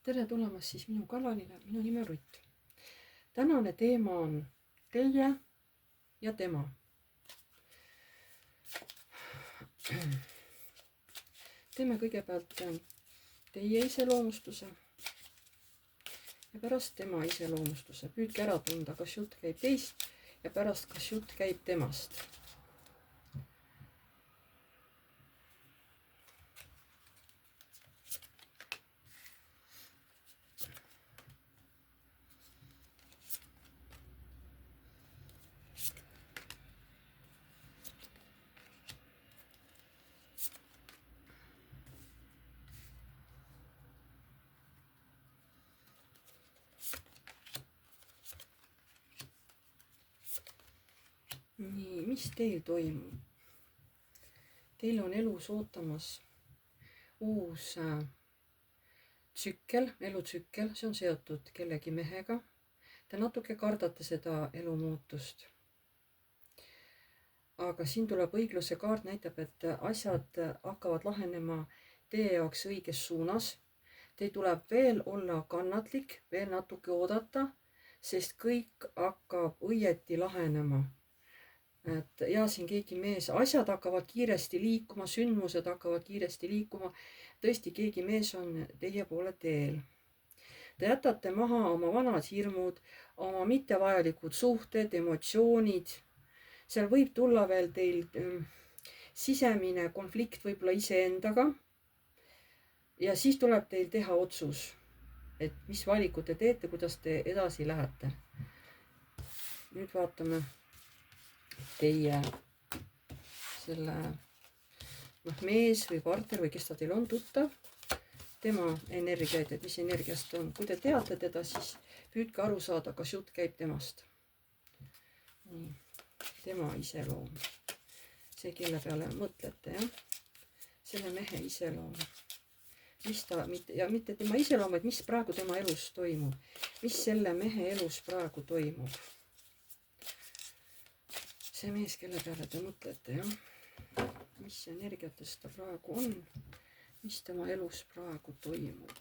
Tere tulemast siis minu kanalile, minu nimi on Rutt. Tänane teema on teie ja tema. Teeme kõigepealt teie iseloomustuse ja pärast tema iseloomustuse. Püüdke ära tunda, kas jutt käib teist ja pärast, kas jutt käib temast. Nii, mis teil toimub? Teil on elus ootamas uus tsükkel, elutsükkel, see on seotud kellegi mehega. Te natuke kardate seda elumuutust. Aga siin tuleb õigluse kaart, näitab, et asjad hakkavad lahenema teie jaoks õiges suunas. Teil tuleb veel olla kannatlik, veel natuke oodata, sest kõik hakkab õieti lahenema. Et ja siin keegi mees, asjad hakkavad kiiresti liikuma, sündmused hakkavad kiiresti liikuma. Tõesti, keegi mees on teie poole teel. Te jätate maha oma vanad hirmud, oma mittevajalikud suhted, emotsioonid. Seal võib tulla veel teil sisemine konflikt võib-olla iseendaga. Ja siis tuleb teil teha otsus, et mis valikud te teete, kuidas te edasi lähete. Nüüd vaatame teie selle mees või partner või kes ta teil on tuttav, tema energiaid, et mis energiast on. Kui te teate teda, siis püüdke aru saada, kas jutt käib temast. Nii, tema iseloom. See, kelle peale mõtlete, jah? Selle mehe iseloom. Mis ta, ja mitte tema iseloom, vaid mis praegu tema elus toimub. Mis selle mehe elus praegu toimub. See mees, kelle peale te mõtlete, jah? Mis energiates ta praegu on? Mis tema elus praegu toimub?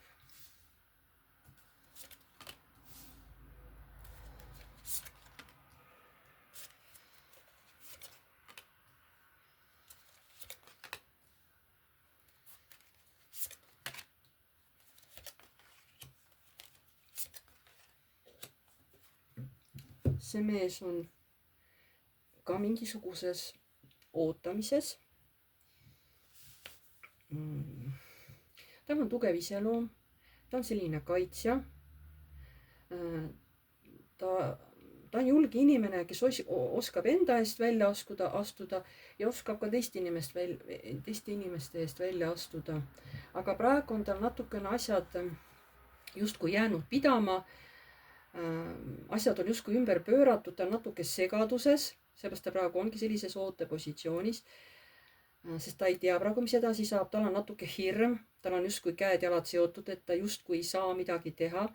See mees on ka mingisuguses ootamises. Tal on tugev iseloom, ta on selline kaitsja. Ta on julge inimene, kes oskab enda eest välja astuda ja oskab ka teiste inimeste eest välja astuda. Aga praegu on tal natukene asjad justkui jäänud pidama. Asjad on justkui ümber pööratud, ta on natuke segaduses. Seepärast ta praegu ongi sellises ootepositsioonis, sest ta ei tea praegu, mis edasi saab. Tal on natuke hirm, tal on justkui käed jalad seotud, et ta justkui ei saa midagi teha.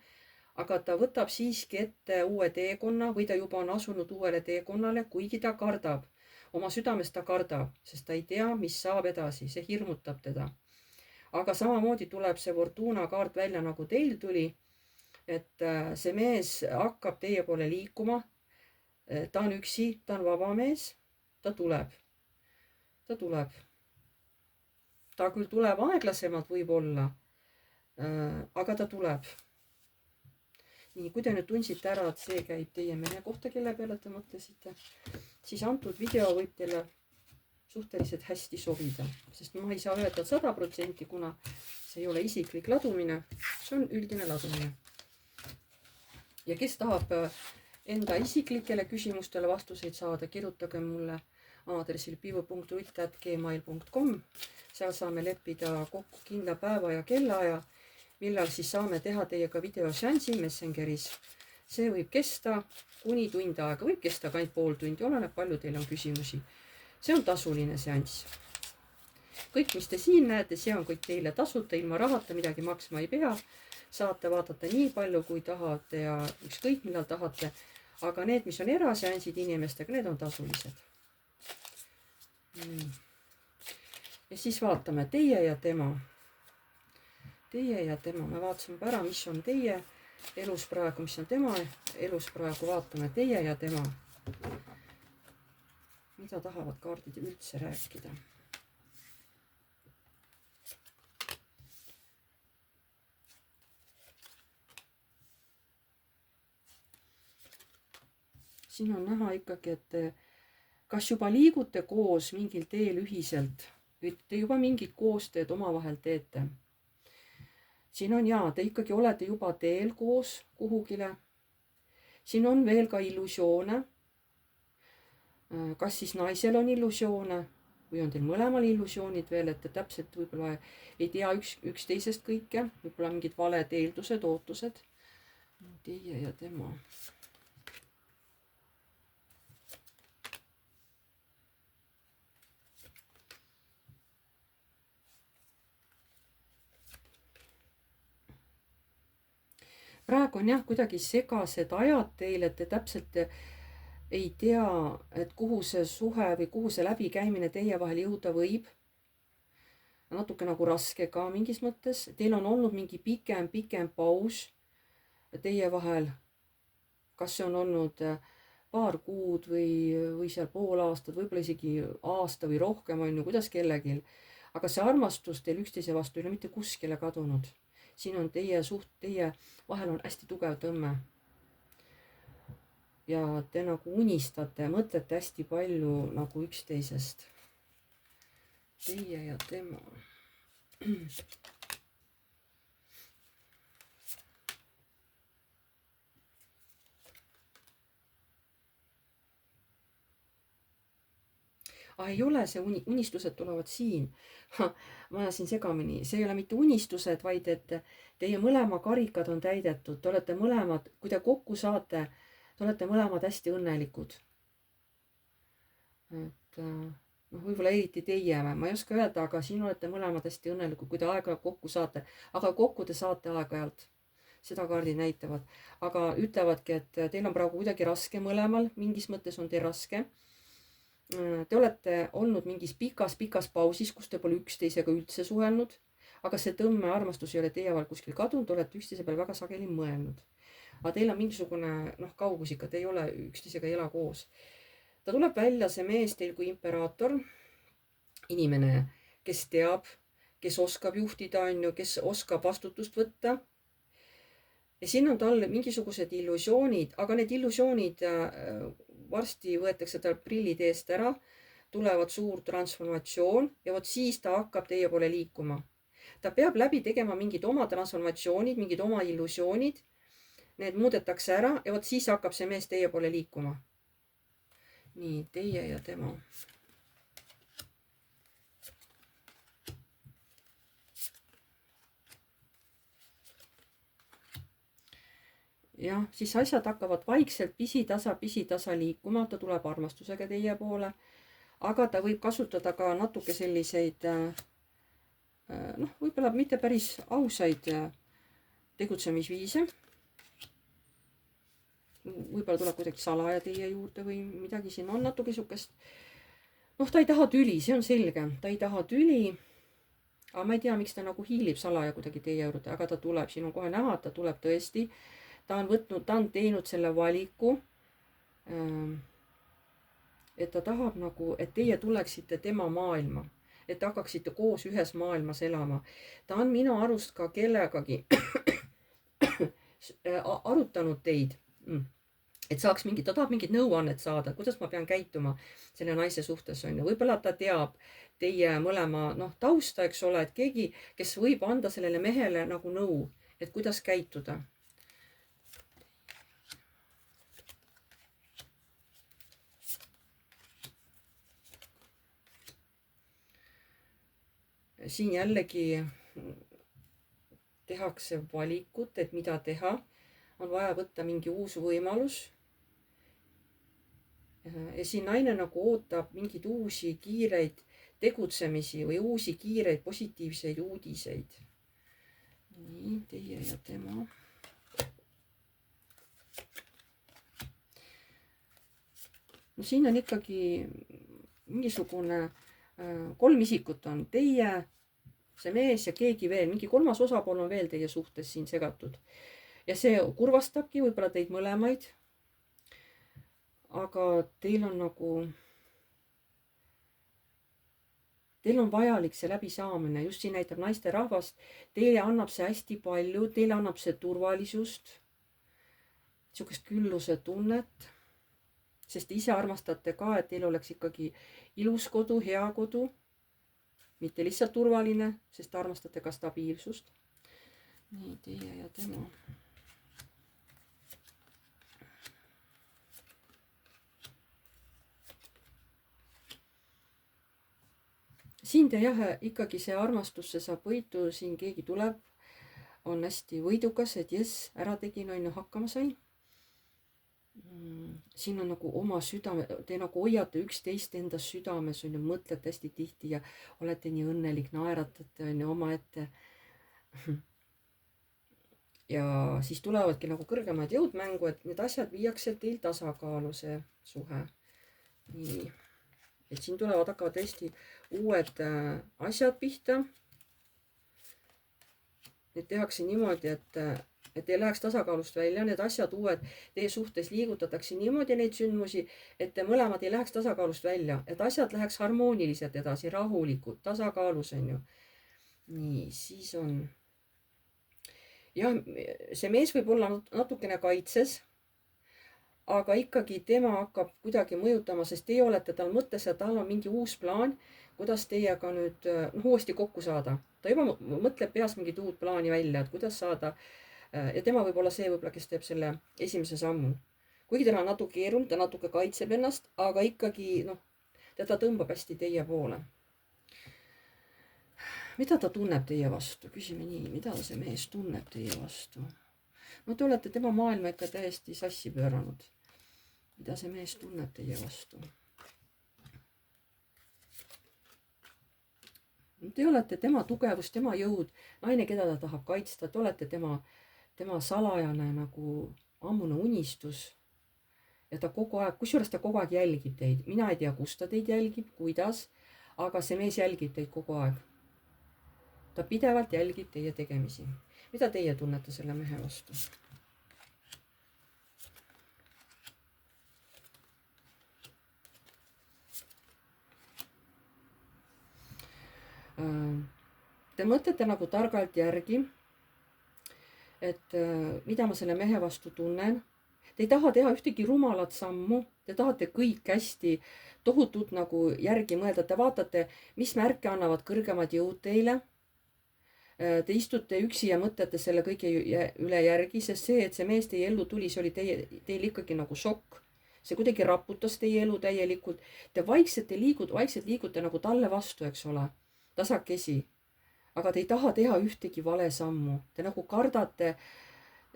Aga ta võtab siiski ette uue teekonna või ta juba on asunud uuele teekonnale, kuigi ta kardab. Oma südames ta kardab, sest ta ei tea, mis saab edasi. See hirmutab teda. Aga samamoodi tuleb see Fortuna kaart välja, nagu teil tuli, et see mees hakkab teie poole liikuma. Ta on üksi, ta on vaba mees, ta tuleb. Ta tuleb. Ta küll tuleb aeglasemalt võib-olla, aga ta tuleb. Nii, kui te nüüd tundsite ära, et see käib teie mehe kohta, kelle peale te mõtlesite, siis antud video võib teile suhteliselt hästi sobida. Sest ma ei saa öelda 100%, kuna see ei ole isiklik ladumine, see on üldine ladumine. Ja kes tahab enda isiklikele küsimustele vastuseid saada, kirjutage mulle aadressil piivu.rutt@gmail.com. Seal saame leppida kokku kindla päeva ja kellaaja, millal siis saame teha teiega videoseansi Messengeris. See võib kesta kuni tund aega, võib kesta ka ainult pool tundi, oleneb palju teil on küsimusi. See on tasuline seanss. Kõik, mis te siin näete, see on kõik teile tasuta, ilma rahata, midagi maksma ei pea. Saate vaadata nii palju, kui tahate ja ükskõik millal tahate. Aga need, mis on eraseansid inimestega, need on tasulised. Ja siis vaatame teie ja tema. teie ja tema. Me vaatasime ära, mis on teie elus praegu, mis on tema elus praegu. Vaatame teie ja tema. Mida tahavad kaardid üldse rääkida? Siin on näha ikkagi, et kas juba liigute koos mingil teel ühiselt, või te juba mingit koostööd omavahel teete. Siin on jaa, te ikkagi olete juba teel koos kuhugile. Siin on veel ka illusioone. Kas siis naisel on illusioone või on teil mõlemal illusioonid veel, et te täpselt võib-olla ei tea üksteisest kõike, võib-olla mingid valed eeldused, ootused. Teie ja tema. Praegu on jah, kuidagi segased ajad teil, et te täpselt ei tea, et kuhu see suhe või kuhu see läbikäimine teie vahel jõuda võib. Natuke nagu raske ka mingis mõttes. Teil on olnud mingi pikem paus teie vahel. Kas see on olnud paar kuud või seal pool aastat, võib-olla isegi aasta või rohkem on ju, kuidas kellelgi. Aga see armastus teil üksteise vastu ei ole mitte kuskile kadunud. Siin on teie vahel on hästi tugev tõmme. Ja te nagu unistate, mõtlete hästi palju nagu üksteisest. Teie ja tema. Ei ole, see unistused tulevad siin. Ma ajasin segamini. See ei ole mitte unistused, vaid et teie mõlema karikad on täidetud. Te olete mõlemad, kui te kokku saate, te olete mõlemad hästi õnnelikud. Et võib-olla eriti teie, ma ei oska öelda, aga siin olete mõlemad hästi õnnelikud, kui te aeg-ajalt kokku saate. Aga kokku te saate aeg-ajalt. Seda kaardid näitavad. Aga ütlevadki, et teil on praegu kuidagi raske mõlemal. Mingis mõttes on teil raske. Te olete olnud mingis pikas pausis, kus te pole üksteisega üldse suhelnud, aga see tõmme armastus ei ole teie vahel kuskil kadunud, te olete üksteise peal väga sageli mõelnud. Aga teil on mingisugune kaugus ikka, te ei ole üksteisega ei ela koos. Ta tuleb välja, see mees teil kui imperaator, inimene, kes teab, kes oskab juhtida, kes oskab vastutust võtta. Ja siin on tal mingisugused illusioonid, aga need illusioonid varsti võetakse tal prillid eest ära, tulevad suur transformatsioon ja vot siis ta hakkab teie poole liikuma. Ta peab läbi tegema mingid oma transformatsioonid, mingid oma illusioonid. Need muudetakse ära ja vot siis hakkab see mees teie poole liikuma. Nii, teie ja tema. Jah, siis asjad hakkavad vaikselt pisitasa liikuma, ta tuleb armastusega teie poole, aga ta võib kasutada ka natuke selliseid, võib-olla mitte päris ausaid tegutsemisviise. Võib-olla tuleb kuidagi salaja teie juurde või midagi siin on natuke sihukest. Ta ei taha tüli, see on selge, ta ei taha tüli, aga ma ei tea, miks ta nagu hiilib salaja kuidagi teie juurde, aga ta tuleb, siin on kohe näha, et ta tuleb tõesti. Ta on teinud selle valiku, et ta tahab nagu, et teie tuleksite tema maailma, et hakkaksite koos ühes maailmas elama. Ta on minu arust ka kellegagi arutanud teid, et saaks ta tahab mingit nõuannet saada, kuidas ma pean käituma selle naise suhtes on ju. Võib-olla ta teab teie mõlema tausta, eks ole, et keegi, kes võib anda sellele mehele nagu nõu, et kuidas käituda. Siin jällegi tehakse valikut, et mida teha. On vaja võtta mingi uus võimalus. Ja siin naine nagu ootab mingeid uusi kiireid tegutsemisi või uusi kiireid positiivseid uudiseid. Nii, teie ja tema. Siin on ikkagi mingisugune 3 isikut on teie, see mees ja keegi veel, mingi kolmas osapool on veel teie suhtes siin segatud. ja see kurvastabki võib-olla teid mõlemaid. aga teil on nagu, teil on vajalik see läbisaamine, just siin näitab naisterahvast. Teile annab see hästi palju, teile annab see turvalisust, niisugust külluse tunnet, sest te ise armastate ka, et teil oleks ikkagi ilus kodu, hea kodu, mitte lihtsalt turvaline, sest te armastate ka stabiilsust. nii, teie ja tema. siin te jah, ikkagi see armastusse saab võitu, siin keegi tuleb, on hästi võidukas, et jess, ära tegin, on ju, hakkama sain. siin on nagu oma südame, te nagu hoiate üksteist enda südames, on ju, mõtlete hästi tihti ja olete nii õnnelik, naeratate, on ju, omaette. ja siis tulevadki nagu kõrgemad jõud mängu, et need asjad viiakse teil tasakaalu, see suhe. nii, et siin tulevad, hakkavad hästi uued asjad pihta. Need tehakse niimoodi, et ei läheks tasakaalust välja, need asjad uued teie suhtes liigutatakse niimoodi neid sündmusi, et te mõlemad ei läheks tasakaalust välja, et asjad läheks harmooniliselt edasi, rahulikult, tasakaalus, on ju. nii, siis on jah, see mees võib olla natukene kaitses, aga ikkagi tema hakkab kuidagi mõjutama, sest teie olete tal mõttes ja tal on mingi uus plaan, kuidas teiega nüüd uuesti kokku saada. Ta juba mõtleb peas mingit uut plaani välja, et kuidas saada. Ja tema võib olla see, kes teeb selle esimese sammu. Kuigi tal on natuke keeruline, ta natuke kaitseb ennast, aga ikkagi ta tõmbab hästi teie poole. Mida ta tunneb teie vastu? Küsime nii, mida see mees tunneb teie vastu? No te olete tema maailma ikka täiesti sassi pööranud. Mida see mees tunneb teie vastu? Te olete tema tugevus, tema jõud, naine, keda ta tahab kaitsta, te olete tema salajane nagu ammune unistus. Ja ta kogu aeg, kusjuures ta kogu aeg jälgib teid. Mina ei tea, kus ta teid jälgib, kuidas, aga see mees jälgib teid kogu aeg. Ta pidevalt jälgib teie tegemisi. Mida teie tunnete selle mehe vastu? Te mõtlete nagu targalt järgi, et mida ma selle mehe vastu tunnen. Te ei taha teha ühtegi rumalat sammu, te tahate kõik hästi tohutult nagu järgi mõelda. Te vaatate, mis märke annavad kõrgemad jõud teile. Te istute üksi ja mõtlete selle kõige üle järgi, sest see, et see mees teie ellu tuli, see oli teil ikkagi nagu šokk. See kuidagi raputas teie elu täielikult. Te vaikselt liigute nagu talle vastu, eks ole, tasakesi. Aga te ei taha teha ühtegi vale sammu. Te nagu kardate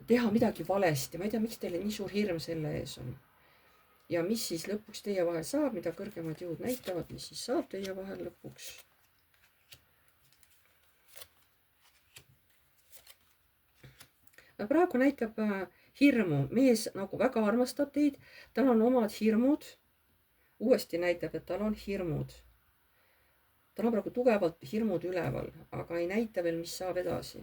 teha midagi valesti. Ma ei tea, miks teile nii suur hirm selle ees on. Ja mis siis lõpuks teie vahel saab, mida kõrgemad jõud näitavad, mis siis saab teie vahel lõpuks? Praegu näitab hirmu. Mees nagu väga armastab teid. Tal on omad hirmud. Uuesti näitab, et tal on hirmud. Tal on praegu tugevalt hirmud üleval, aga ei näita veel, mis saab edasi.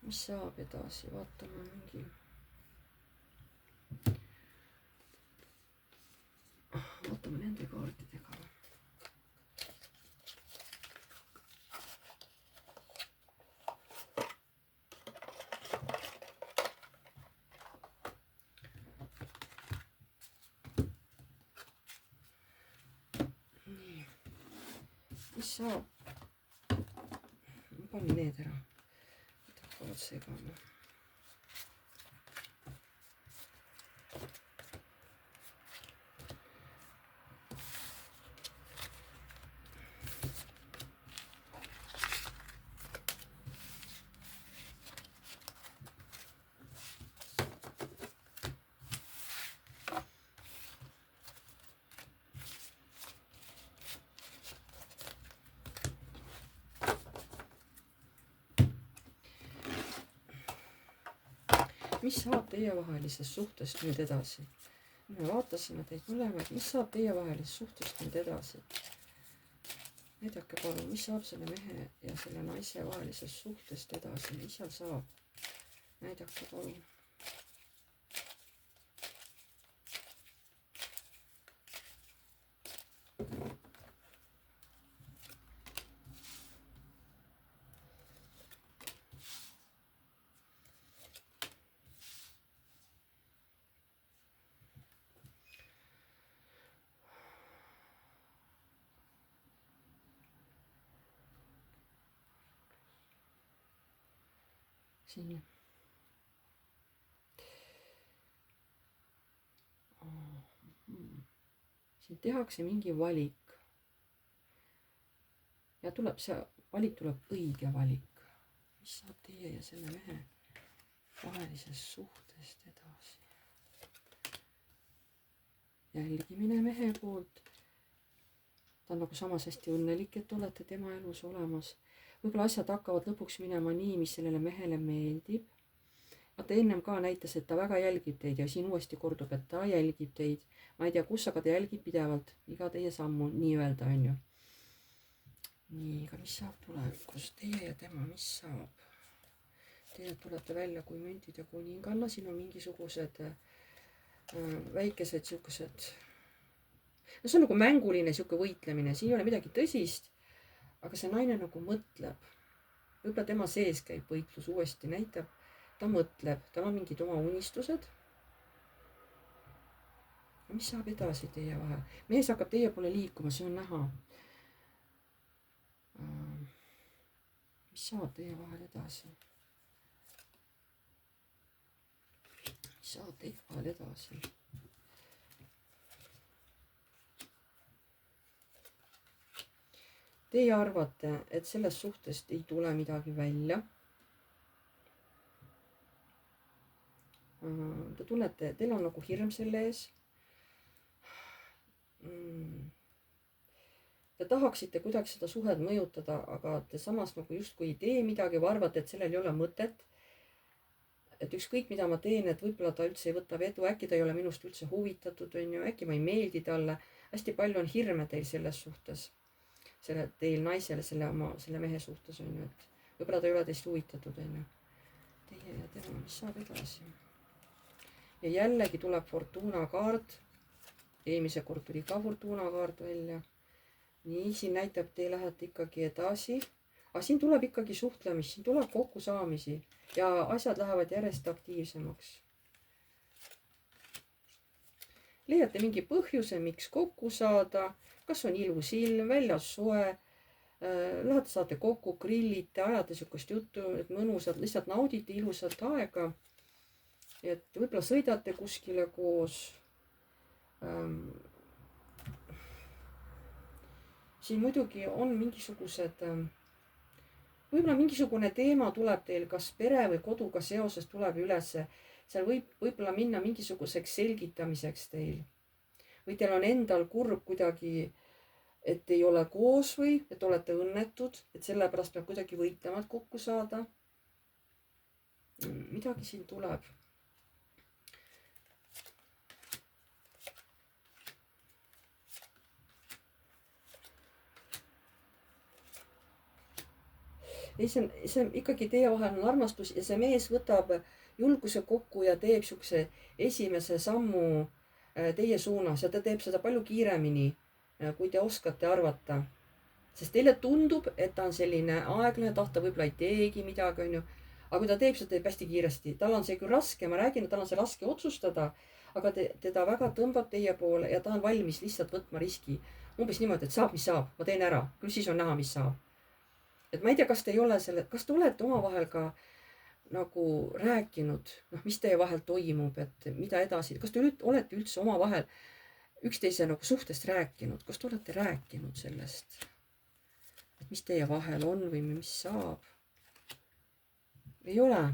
Mis saab edasi? Vaatame mingi. Vaatame nende kaartidega. Mis saab? Ma panin need ära. Hakkavad segama. Mis saab teie vahelisest suhtest nüüd edasi? Me vaatasime teid mõlemad, mis saab teie vahelisest suhtest nüüd edasi? näidake palun, mis saab selle mehe ja selle naise vahelisest suhtest edasi, mis seal saab? Näidake palun. Siin. Siin tehakse mingi valik. Ja tuleb see valik, tuleb õige valik. Mis saab teie ja selle mehe vahelisest suhtest edasi? Jälgimine mehe poolt. Ta on nagu samas hästi õnnelik, et olete tema elus olemas. Võib-olla asjad hakkavad lõpuks minema nii, mis sellele mehele meeldib. Ta ennem ka näitas, et ta väga jälgib teid ja siin uuesti kordub, et ta jälgib teid. Ma ei tea, kus, aga ta jälgib pidevalt iga teie sammu, nii öelda on ju. Nii, aga mis saab tulevikus? Teie ja tema, mis saab? Teie tulete välja kui müntide kuninganna, siin on mingisugused väikesed siukesed. No see on nagu mänguline siuke võitlemine, siin ei ole midagi tõsist, aga see naine nagu mõtleb. Võib-olla tema sees käib võitlus uuesti, näitab. Ta mõtleb, tal on mingid oma unistused. Mis saab edasi teie vahel? Mees hakkab teie poole liikuma, see on näha. Mis saab teie vahel edasi? Mis saab teie vahel edasi? Teie arvate, et sellest suhtest ei tule midagi välja. Te tunnete, teil on nagu hirm selle ees. Te tahaksite kuidagi seda suhet mõjutada, aga te samas nagu justkui ei tee midagi või arvate, et sellel ei ole mõtet. Et ükskõik mida ma teen, et võib-olla ta üldse ei võta vedu, äkki ta ei ole minust üldse huvitatud, on ju, äkki ma ei meeldi talle. Hästi palju on hirme teil selles suhtes. Teil naisele, selle mehe suhtes on ju, et võib-olla ta ei ole teist huvitatud, on ju. Teie ja tema, mis saab edasi? Ja jällegi tuleb Fortuna kaart. Eelmise kord tuli ka Fortuna kaart välja. Nii, siin näitab, te lähete ikkagi edasi. Aga siin tuleb ikkagi suhtlemist, siin tuleb kokkusaamisi ja asjad lähevad järjest aktiivsemaks. Leiate mingi põhjuse, miks kokku saada. Kas on ilus ilm, väljas soe, lähete saate kokku, grillite, ajate sihukest juttu, et mõnusad, lihtsalt naudite ilusat aega. Et võib-olla sõidate kuskile koos. Siin muidugi on mingisugused, võib-olla mingisugune teema tuleb teil, kas pere või koduga seoses tuleb ülesse. Seal võib-olla minna mingisuguseks selgitamiseks teil. Või teil on endal kurb kuidagi, et ei ole koos või et olete õnnetud, et sellepärast peab kuidagi võitlema, et kokku saada. Midagi siin tuleb. See on ikkagi teie vahel on armastus ja see mees võtab julguse kokku ja teeb siukse esimese sammu teie suunas ja ta teeb seda palju kiiremini, kui te oskate arvata. Sest teile tundub, et ta on selline aeglane, tahta võib-olla ei teegi midagi, on ju. Aga kui ta teeb, seda teeb hästi kiiresti. Tal on see küll raske, ma räägin, et tal on see raske otsustada, aga teda väga tõmbab teie poole ja ta on valmis lihtsalt võtma riski. Umbes niimoodi, et saab, mis saab, ma teen ära. Küll siis on näha, mis saab. Et ma ei tea, kas te ei ole kas te olete omavahel ka nagu rääkinud, mis teie vahel toimub, et mida edasi, kas te olete üldse omavahel üksteise nagu suhtest rääkinud, kas te olete rääkinud sellest, et mis teie vahel on või mis saab? Ei ole.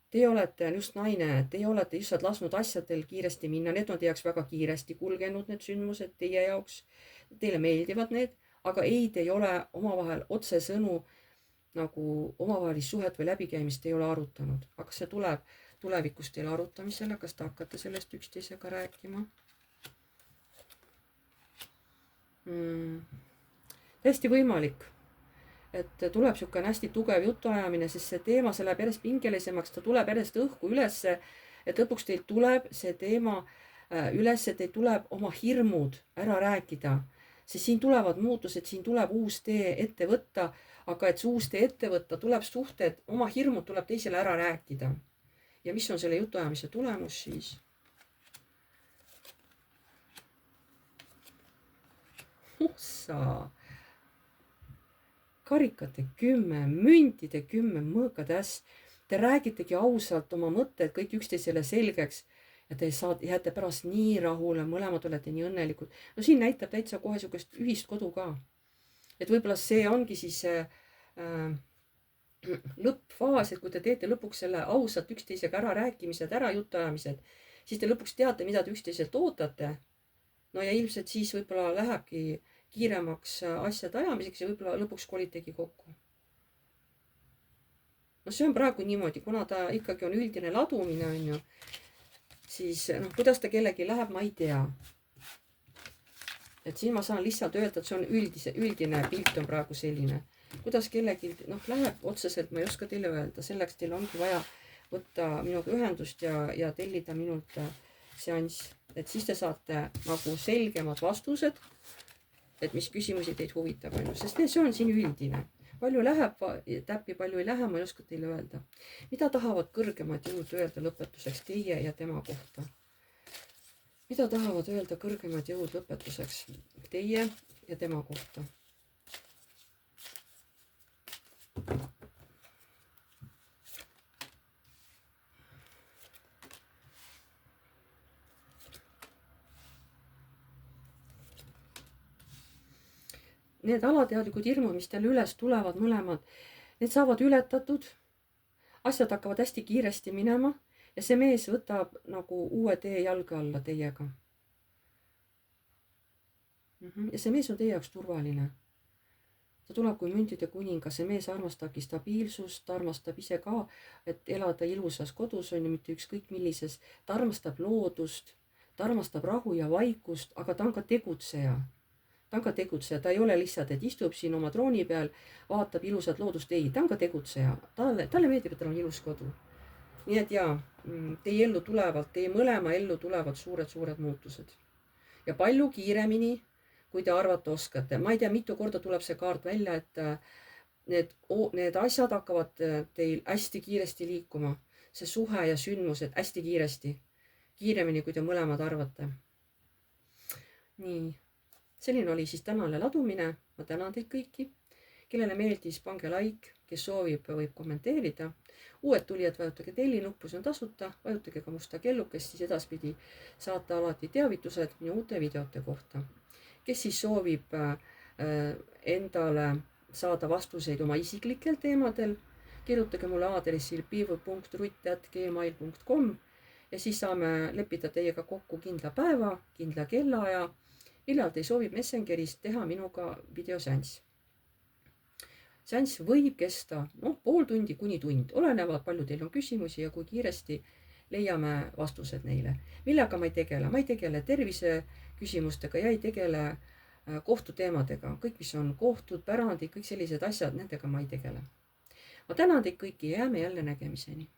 Teie olete just naine, teie olete lihtsalt lasknud asjadel kiiresti minna, need on teie jaoks väga kiiresti kulgenud, need sündmused teie jaoks, teile meeldivad need, aga ei, te ei ole omavahel otsesõnu nagu omavahelist suhet või läbikäimist ei ole arutanud. Aga see tuleb tulevikus teile arutamisele, kas te hakkate sellest üksteisega rääkima? täiesti võimalik, et tuleb niisugune hästi tugev jutuajamine, sest see teema, see läheb järjest pingelisemaks, ta tuleb järjest õhku ülesse, et lõpuks teil tuleb see teema üles, et teil tuleb oma hirmud ära rääkida, sest siin tulevad muutused, siin tuleb uus tee ette võtta, aga et see uus tee ette võtta, tuleb suhted, oma hirmud tuleb teisele ära rääkida. Ja mis on selle jutuajamise tulemus siis? Ossa! Karikate 10, müntide 10, mõõkade äss. Te räägitegi ausalt oma mõtted kõik üksteisele selgeks ja te jääte pärast nii rahule, mõlemad olete nii õnnelikud. No siin näitab täitsa kohe niisugust ühist kodu ka. Et võib-olla see ongi siis lõppfaas, et kui te teete lõpuks selle ausalt üksteisega ära rääkimised, ära jutuajamised, siis te lõpuks teate, mida te üksteiselt ootate. No ja ilmselt siis võib-olla lähebki kiiremaks asjade ajamiseks ja võib-olla lõpuks kolitegi kokku. No see on praegu niimoodi, kuna ta ikkagi on üldine ladumine, on ju, siis kuidas ta kellegi läheb, ma ei tea. Et siin ma saan lihtsalt öelda, et see on üldine pilt on praegu selline. Kuidas kellegi läheb otseselt, ma ei oska teile öelda. Selleks teil ongi vaja võtta minuga ühendust ja tellida minult seanss. Et siis te saate nagu selgemad vastused, et mis küsimusi teid huvitab, sest see on siin üldine. Palju läheb täppi, palju ei lähe, ma ei oska teile öelda. Mida tahavad kõrgemad jõud öelda lõpetuseks teie ja tema kohta? Mida tahavad öelda kõrgemad jõud lõpetuseks teie ja tema kohta? Need alateadlikud hirmud, mis teil üles tulevad mõlemad, need saavad ületatud, asjad hakkavad hästi kiiresti minema ja see mees võtab nagu uue tee jalge alla teiega. Ja see mees on teie jaoks turvaline. Ta tuleb kui müntide kuningas, see mees armastabki stabiilsust, ta armastab ise ka, et elada ilusas kodus on ju, mitte ükskõik millises, ta armastab loodust, ta armastab rahu ja vaikust, aga ta on ka tegutseja. Ta on ka tegutseja, ta ei ole lihtsalt, et istub siin oma trooni peal, vaatab ilusat loodust, ei, ta on ka tegutseja. Talle meeldib, et tal on ilus kodu. Nii et jaa, teie ellu tulevad, teie mõlema ellu tulevad suured muutused. Ja palju kiiremini, kui te arvata oskate. Ma ei tea, mitu korda tuleb see kaart välja, et need asjad hakkavad teil hästi kiiresti liikuma. See suhe ja sündmused hästi kiiresti. Kiiremini, kui te mõlemad arvate. Nii. Selline oli siis tänane ladumine. Ma tänan teid kõiki. Kellele meeldis, pange like. Kes soovib, võib kommenteerida. Uued tulijad vajutage telli nuppu, see on tasuta. Vajutage ka musta kellukest, siis edaspidi saate alati teavitused minu uute videote kohta. Kes siis soovib endale saada vastuseid oma isiklikel teemadel, kirjutage mulle aadressil piivu.rutt@gmail.com ja siis saame leppida teiega kokku kindla päeva, kindla kellaaja, millal te soovib Messengeris teha minuga videoseanss. Seanss võib kesta pool tundi kuni tund, olenevalt palju teil on küsimusi ja kui kiiresti leiame vastused neile. Millega ma ei tegele? Ma ei tegele tervise küsimustega ja ei tegele kohtuteemadega. Kõik, mis on kohtud, pärandid, kõik sellised asjad, nendega ma ei tegele. Ma tänan teid kõiki ja jääme jälle nägemiseni.